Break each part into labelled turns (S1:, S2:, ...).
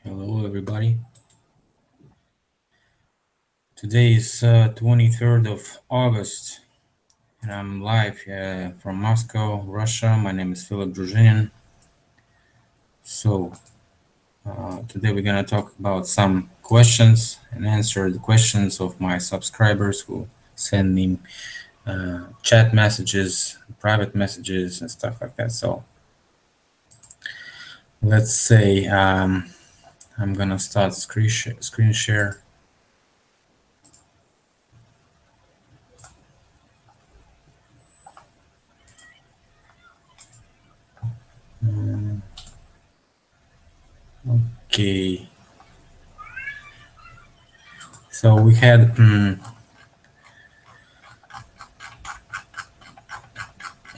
S1: Hello, everybody. Today is 23rd of August, and I'm live from Moscow, Russia. My name is Philipp Druzhinin. So, today we're going to talk about some questions and answer the questions of my subscribers who send me chat messages, private messages, and stuff like that. So, let's say I'm going to start screen share. Okay. So we had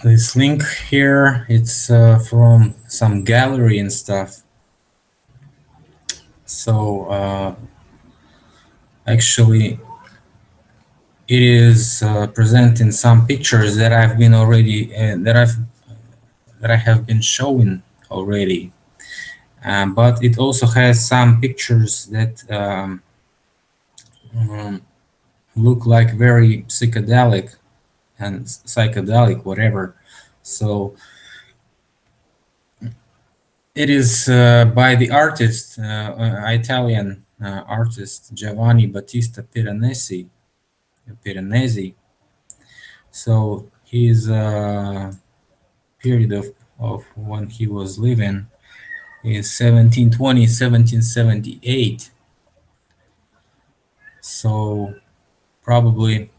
S1: this link here. It's from some gallery and stuff. So actually, it is presenting some pictures that I've been already that I have been showing already. But it also has some pictures that look like very psychedelic and whatever. So it is by the artist, Italian artist Giovanni Battista Piranesi. So his period of when he was living is 1720, 1778. So probably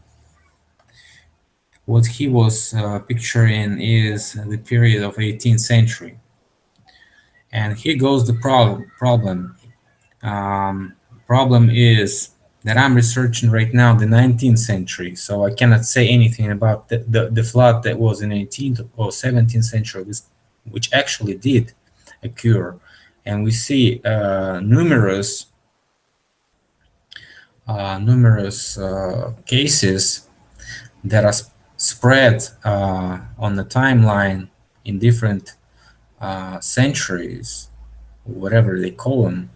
S1: what he was picturing is the period of 18th century. And here goes the problem. Problem is that I'm researching right now the 19th century, so I cannot say anything about the flood that was in 18th or 17th century, which actually did occur. And we see numerous cases that are spread on the timeline in different centuries, whatever they call them.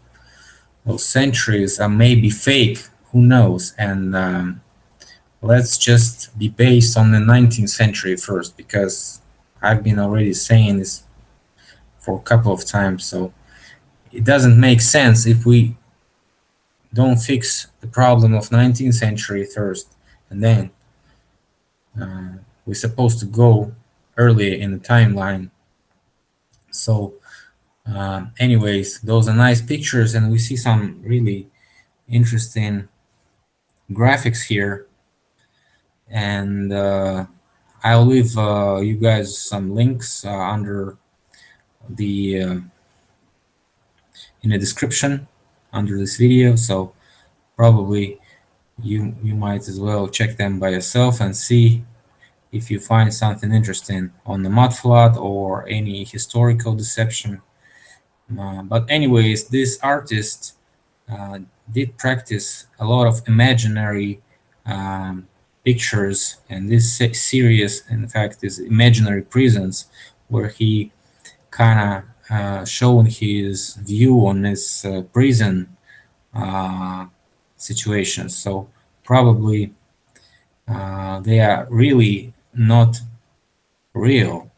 S1: Those centuries are maybe fake, who knows? And let's just be based on the 19th century first, because I've been already saying this for a couple of times. So it doesn't make sense if we don't fix the problem of 19th century first, and then we're supposed to go earlier in the timeline. So anyways, those are nice pictures, and we see some really interesting graphics here. And I'll leave you guys some links under the in the description under this video, so probably you might as well check them by yourself and see if you find something interesting on the mud flood or any historical deception. But anyways, this artist did practice a lot of imaginary pictures, and this series, in fact, is imaginary prisons, where he kind of shown his view on this prison situations. So probably they are really not real,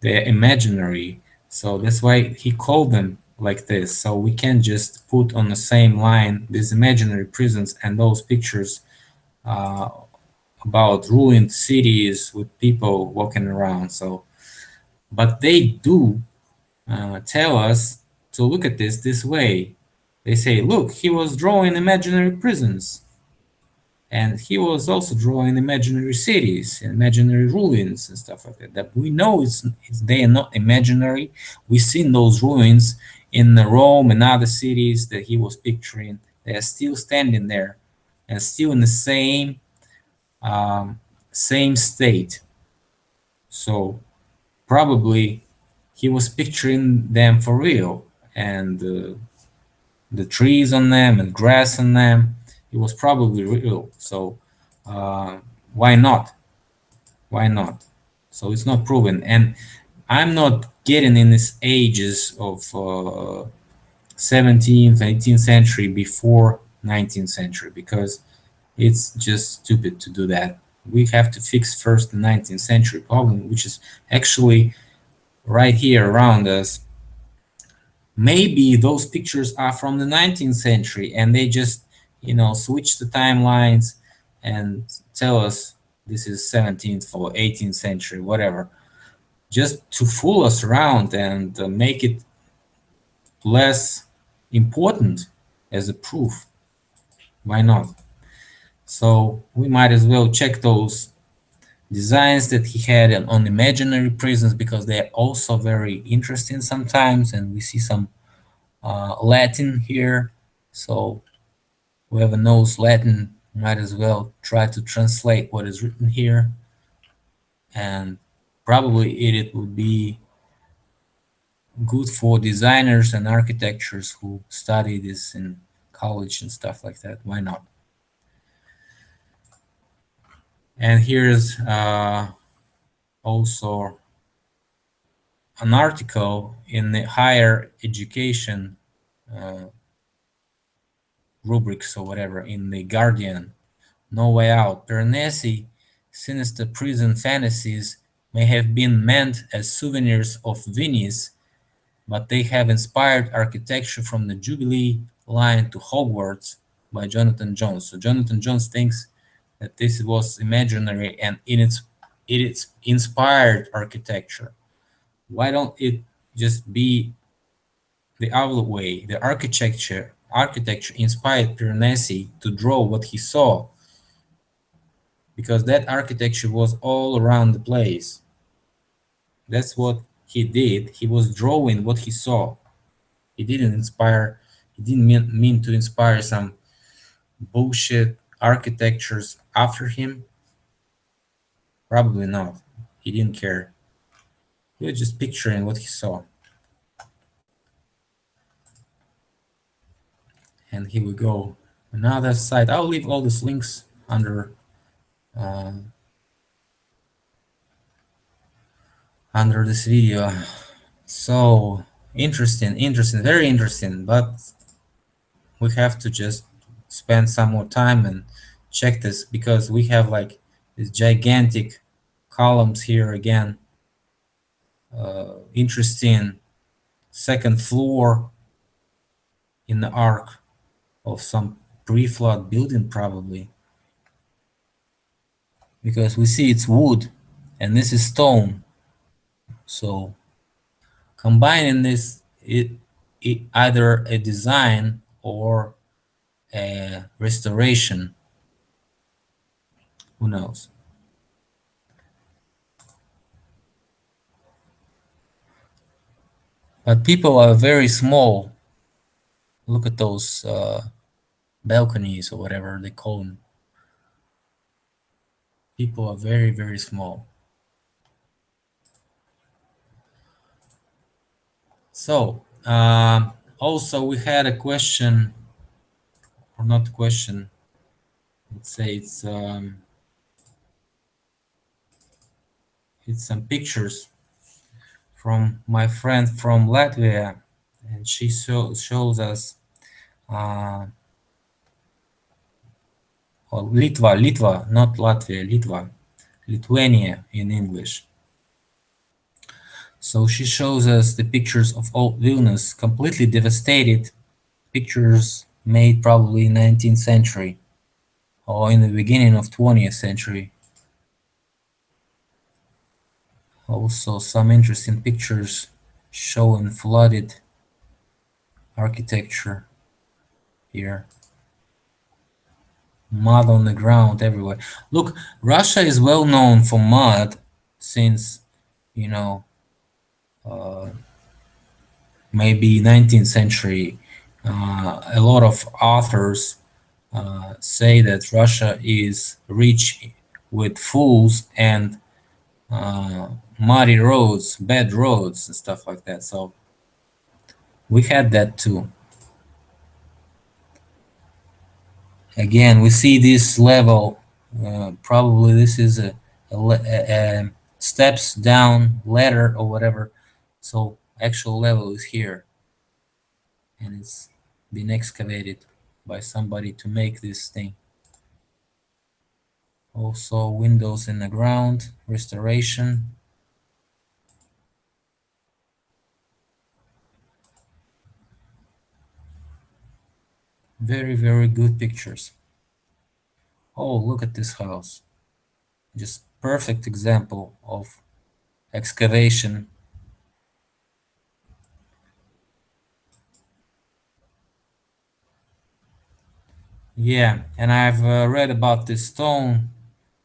S1: they're imaginary. So that's why he called them like this. So we can't just put on the same line these imaginary prisons and those pictures about ruined cities with people walking around. So, but they do tell us to look at this way. They say, look, he was drawing imaginary prisons, and he was also drawing imaginary cities, imaginary ruins and stuff like that. That we know they are not imaginary. We've seen those ruins in Rome and other cities that he was picturing. They are still standing there and still in the same state. So probably he was picturing them for real, and the trees on them and grass on them, it was probably real. So why not? Why not? So it's not proven. And I'm not getting in these ages of 17th, 18th century before 19th century, because it's just stupid to do that. We have to fix first the 19th century problem, which is actually right here around us. Maybe those pictures are from the 19th century and they just, switch the timelines and tell us this is 17th or 18th century, whatever, just to fool us around and make it less important as a proof. Why not? So we might as well check those designs that he had on imaginary prisons, because they're also very interesting sometimes, and we see some Latin here. So whoever knows Latin might as well try to translate what is written here, and probably it would be good for designers and architects who study this in college and stuff like that. Why not? And here's also an article in the higher education rubrics or whatever in the Guardian. No Way Out. Piranesi sinister prison fantasies may have been meant as souvenirs of Venice, but they have inspired architecture from the Jubilee line to Hogwarts by Jonathan Jones. So Jonathan Jones thinks that this was imaginary and it's inspired architecture. Why don't it just be the other way? The architecture inspired Piranesi to draw what he saw, because that architecture was all around the place. That's what he did. He was drawing what he saw. He didn't mean to inspire some bullshit architectures after him. Probably not. He didn't care. He was just picturing what he saw. And here we go. Another site. I'll leave all these links uh, under this video. So interesting, very interesting. But we have to just spend some more time and check this, because we have like these gigantic columns here again. Interesting second floor in the arc of some pre-flood building, probably, because we see it's wood and this is stone. So combining this, it either a design or a restoration, who knows. But people are very small. Look at those balconies or whatever they call them. People are very, very small. So also we had a question, or not a question, let's say it's some pictures from my friend from Latvia, and she shows us or Litva, not Latvia, Lithuania in English. So she shows us the pictures of old Vilnius, completely devastated, pictures made probably 19th century or in the beginning of 20th century. Also some interesting pictures showing flooded architecture here. Mud on the ground everywhere. Look, Russia is well known for mud since, maybe 19th century. A lot of authors say that Russia is rich with fools and muddy roads, bad roads, and stuff like that. So we had that too. Again, we see this level. Probably this is a steps down ladder or whatever. So actual level is here. and it's been excavated by somebody to make this thing. Also windows in the ground, restoration. Very, very good pictures. Oh, look at this house. Just perfect example of excavation. Yeah, and I've read about this stone.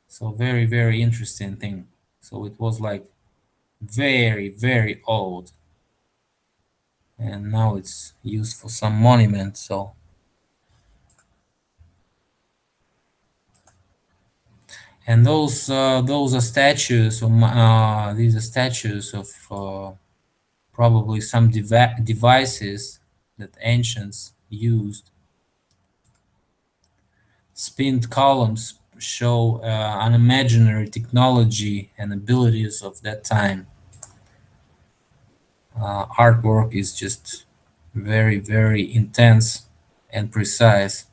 S1: So very, very interesting thing. So it was like very, very old, and now it's used for some monument. So, and those are statues. These are statues of probably some devices that ancients used. Spinned columns show unimaginary technology and abilities of that time. Artwork is just very, very intense and precise.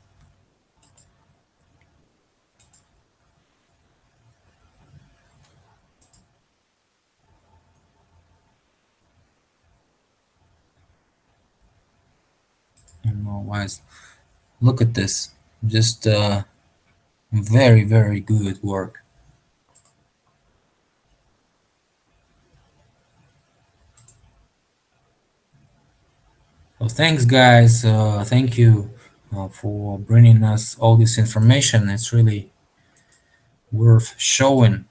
S1: I don't know why. Look at this. Just very, very good work. So thanks, guys. Thank you for bringing us all this information. It's really worth showing.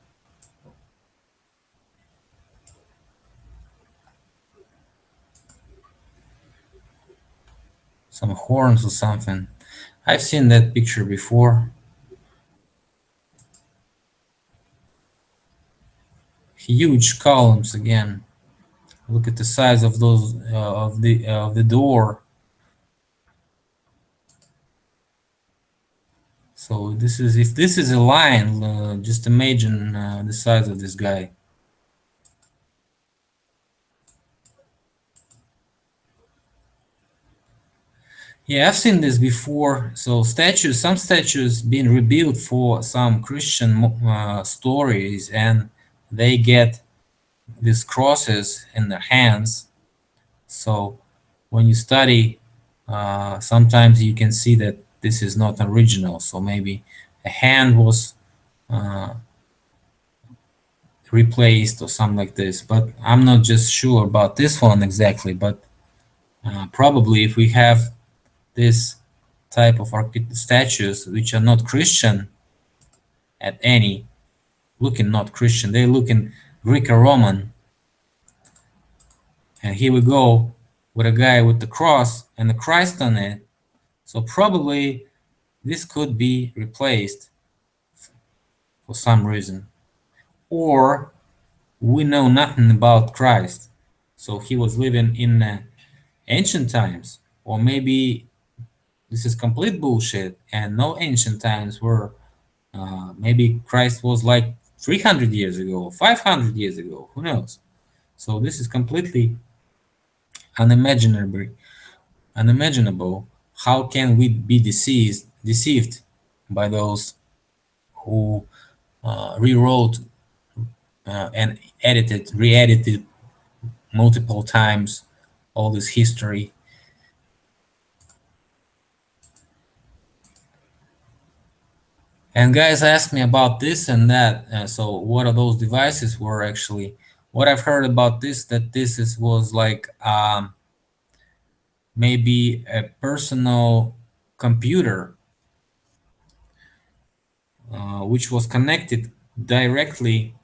S1: Some horns or something. I've seen that picture before. Huge columns again. Look at the size of those of the door. So this is, if this is a line, just imagine the size of this guy. Yeah, I've seen this before. So statues, some statues being rebuilt for some Christian stories, and they get these crosses in their hands. So when you study, sometimes you can see that this is not original. So maybe a hand was replaced or something like this. But I'm not just sure about this one exactly. But probably if we have this type of statues which are not Christian at any, looking not Christian, they looking Greco-Roman. And here we go with a guy with the cross and the Christ on it. So probably this could be replaced for some reason. Or we know nothing about Christ. So he was living in ancient times. Or maybe this is complete bullshit and no ancient times were, maybe Christ was like 300 years ago, 500 years ago, who knows? So this is completely unimaginable. Unimaginable. How can we be deceived by those who rewrote and re-edited multiple times all this history? And guys ask me about this and that. So what are those devices were actually? What I've heard about this, that was like maybe a personal computer which was connected directly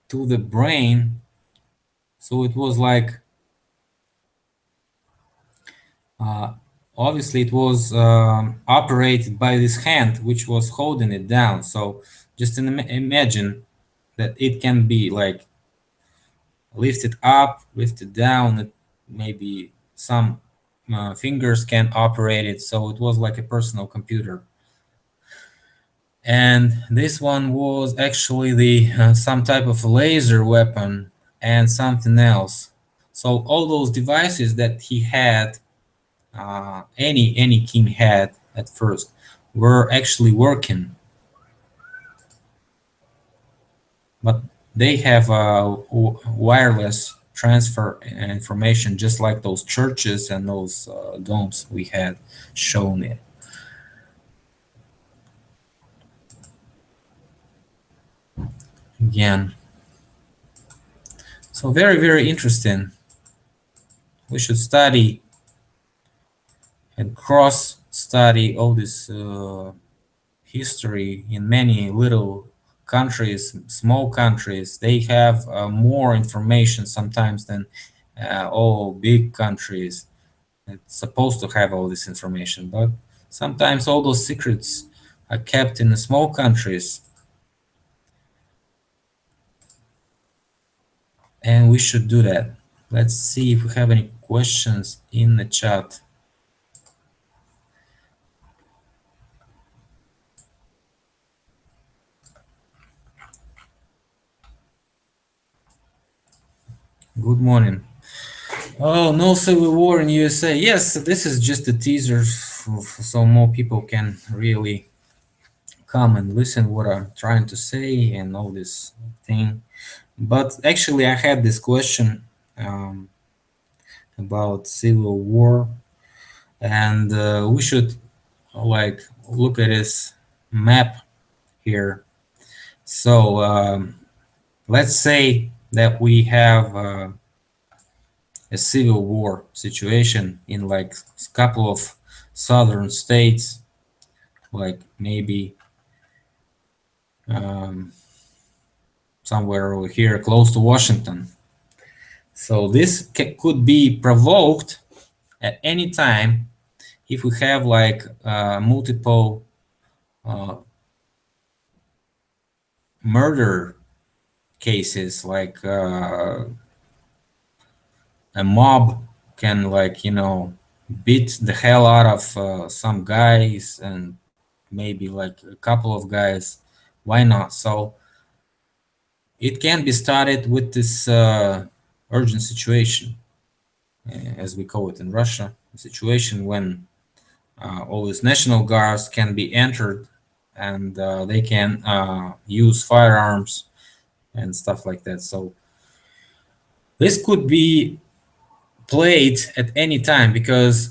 S1: to the brain. So it was like, obviously it was operated by this hand which was holding it down. So just imagine that it can be like lifted up, lifted down, maybe some fingers can operate it. So it was like a personal computer. And this one was actually the some type of laser weapon and something else. So all those devices that he had any king had at first were actually working, but they have wireless transfer information, just like those churches and those domes we had shown it. Again, so very, very interesting. We should study and cross study all this history in many little countries, small countries. They have more information sometimes than all big countries. It's supposed to have all this information, but sometimes all those secrets are kept in the small countries, and we should do that. Let's see if we have any questions in the chat. Good morning. Oh, no civil war in USA. Yes, this is just a teaser so more people can really come and listen what I'm trying to say and all this thing. But actually, I had this question about civil war, and we should like look at this map here. So let's say that we have a civil war situation in like a couple of southern states, like maybe somewhere over here close to Washington. So this could be provoked at any time if we have like multiple murder cases, like a mob can, like, beat the hell out of some guys, and maybe like a couple of guys. Why not? So it can be started with this urgent situation, as we call it in Russia, a situation when all these national guards can be entered, and they can use firearms and stuff like that. So this could be played at any time because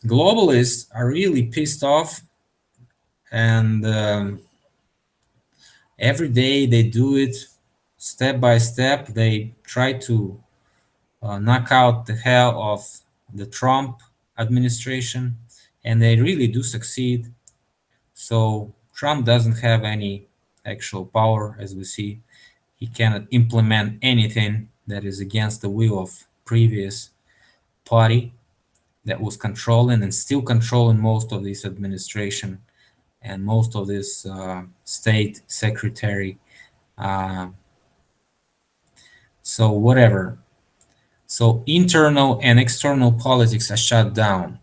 S1: globalists are really pissed off, and every day they do it step by step. They try to knock out the hell of the Trump administration, and they really do succeed. So Trump doesn't have any actual power, as we see. He cannot implement anything that is against the will of previous party that was controlling and still controlling most of this administration and most of this state secretary. Uh, so whatever. So internal and external politics are shut down.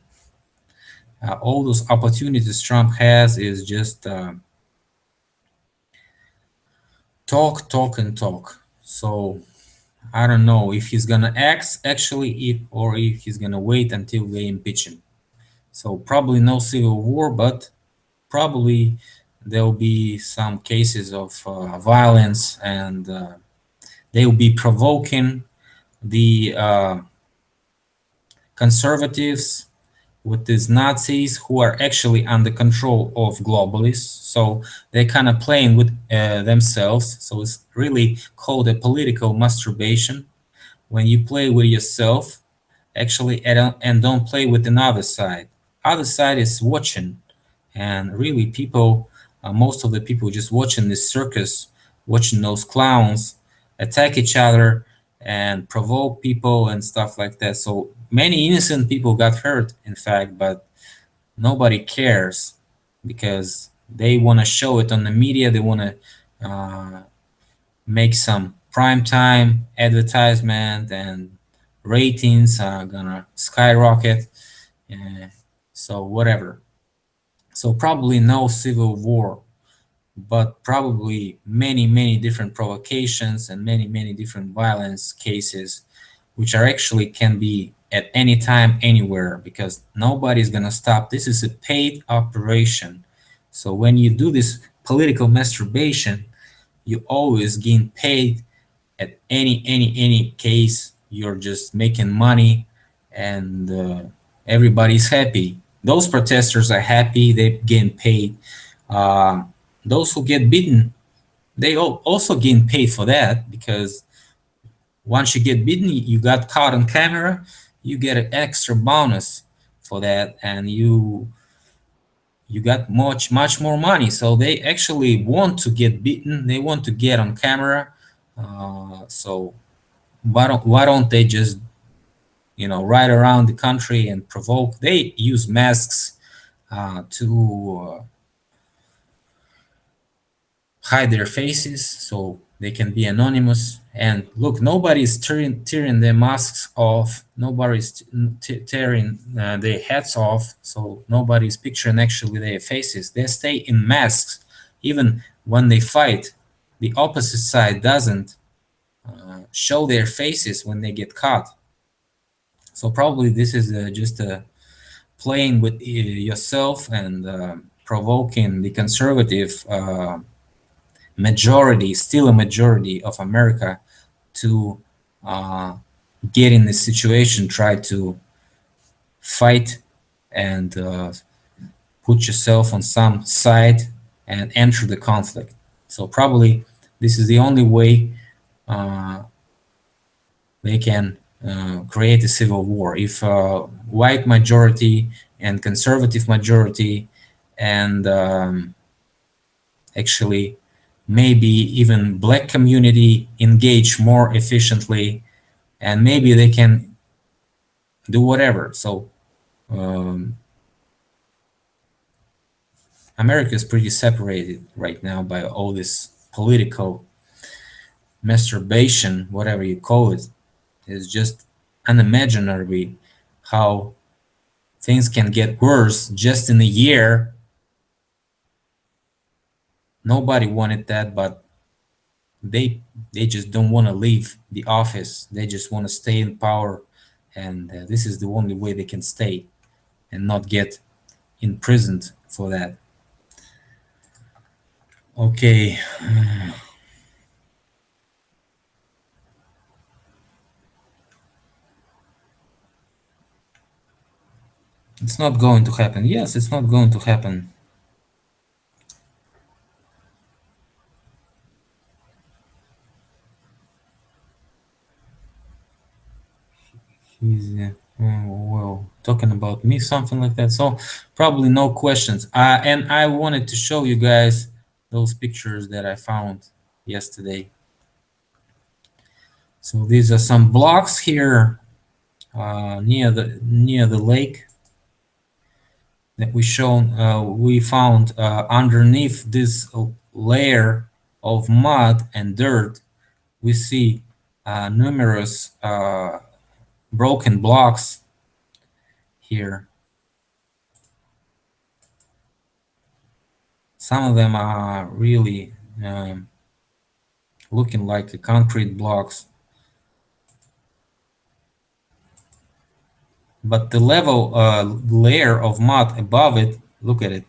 S1: All those opportunities Trump has is just talk, talk, and talk. So I don't know if he's gonna act actually, if he's gonna wait until they impeach him. So probably no civil war, but probably there'll be some cases of violence, and they will be provoking the conservatives with these Nazis who are actually under control of globalists. So they're kind of playing with themselves. So it's really called a political masturbation, when you play with yourself actually, and don't play with another side. Other side is watching, and really people, most of the people just watching this circus, watching those clowns attack each other and provoke people and stuff like that. So many innocent people got hurt, in fact, but nobody cares because they want to show it on the media. They want to make some prime time advertisement, and ratings are gonna skyrocket. So whatever. So probably no civil war, but probably many different provocations and many different violence cases, which are actually can be at any time, anywhere, because nobody's gonna stop. This is a paid operation. So when you do this political masturbation, you always gain paid at any case. You're just making money, and everybody's happy. Those protesters are happy, they gain paid. uh, those who get beaten, they also gain paid for that, because once you get beaten, you got caught on camera, you get an extra bonus for that, and you got much more money. So they actually want to get beaten, they want to get on camera. So why don't they just ride around the country and provoke? They use masks to hide their faces so they can be anonymous. And look, nobody's tearing their masks off, nobody's tearing their hats off, so nobody's picturing actually their faces. They stay in masks even when they fight. The opposite side doesn't show their faces when they get caught. So probably this is just a playing with yourself and provoking the conservative majority, still a majority of America, to uh, get in this situation, try to fight and put yourself on some side and enter the conflict. So probably this is the only way uh, they can create a civil war. If white majority and conservative majority and actually maybe even black community engage more efficiently, and maybe they can do whatever. So um, America is pretty separated right now by all this political masturbation, whatever you call it. It's just unimaginable how things can get worse just in a year. Nobody wanted that, but they they just don't want to leave the office. They just want to stay in power, and this is the only way they can stay and not get imprisoned for that. Okay, it's not going to happen. Yes, it's not going to happen. He's well, talking about me, something like that. So probably no questions. And I wanted to show you guys those pictures that I found yesterday. So these are some blocks here near the lake that we found underneath this layer of mud and dirt. We see numerous broken blocks here. Some of them are really looking like concrete blocks, but the level layer of mud above it, look at it,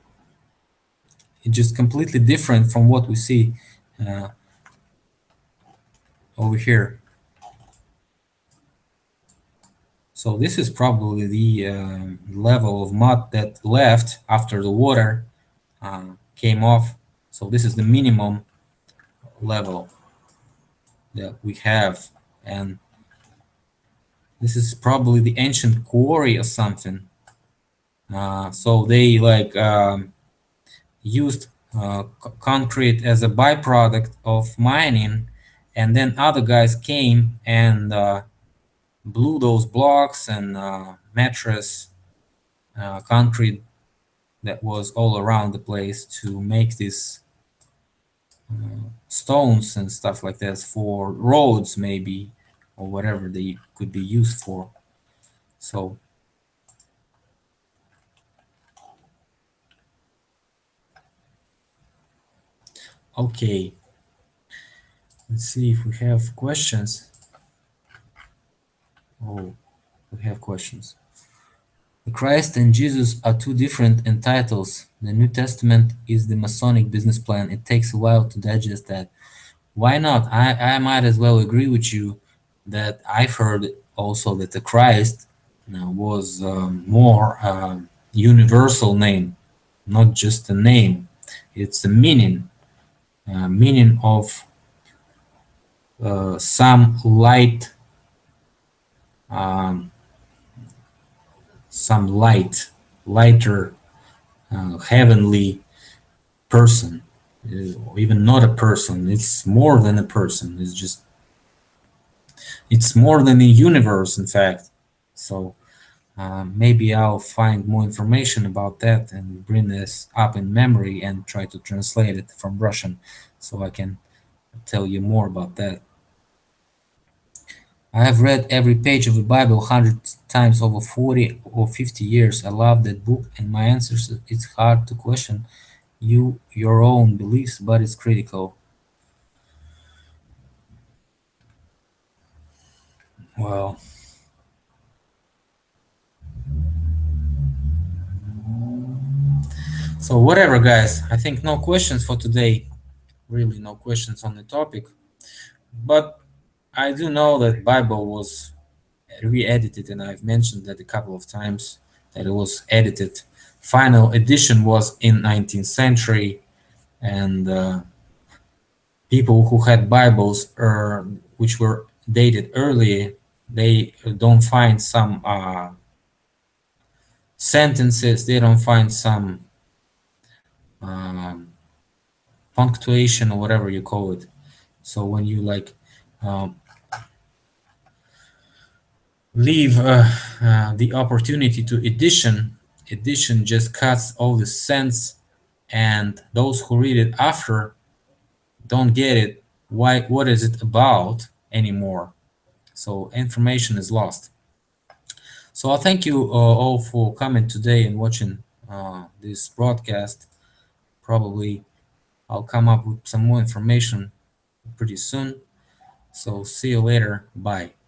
S1: it's just completely different from what we see uh, over here. So this is probably the level of mud that left after the water came off. So this is the minimum level that we have, and this is probably the ancient quarry or something. So they like used concrete as a byproduct of mining, and then other guys came and blew those blocks and mattress concrete that was all around the place to make these stones and stuff like that for roads, maybe, or whatever they could be used for. So okay, let's see if we have questions. Oh, We have questions. The Christ and Jesus are two different entitles. The New Testament is the Masonic business plan. It takes a while to digest that. Why not? I might as well agree with you that I've heard also that the Christ was more universal name, not just a name. It's a meaning of some um, lighter, heavenly person, even not a person. It's more than a person. It's more than a universe, in fact. So maybe I'll find more information about that and bring this up in memory and try to translate it from Russian so I can tell you more about that. I have read every page of the Bible 100 times over 40 or 50 years. I love that book, and my answers, it's hard to question your own beliefs, but it's critical. Well, so whatever, guys. I think no questions for today. Really, no questions on the topic. But I do know that Bible was re-edited, and I've mentioned that a couple of times that it was edited. Final edition was in 19th century, and people who had Bibles which were dated early, they don't find some sentences, they don't find some um, punctuation or whatever you call it. So when you like um, leave the opportunity to edition just cuts all the sense, and those who read it after don't get it. Why? What is it about anymore? So information is lost. So I thank you all for coming today and watching this broadcast. Probably I'll come up with some more information pretty soon. So see you later. Bye.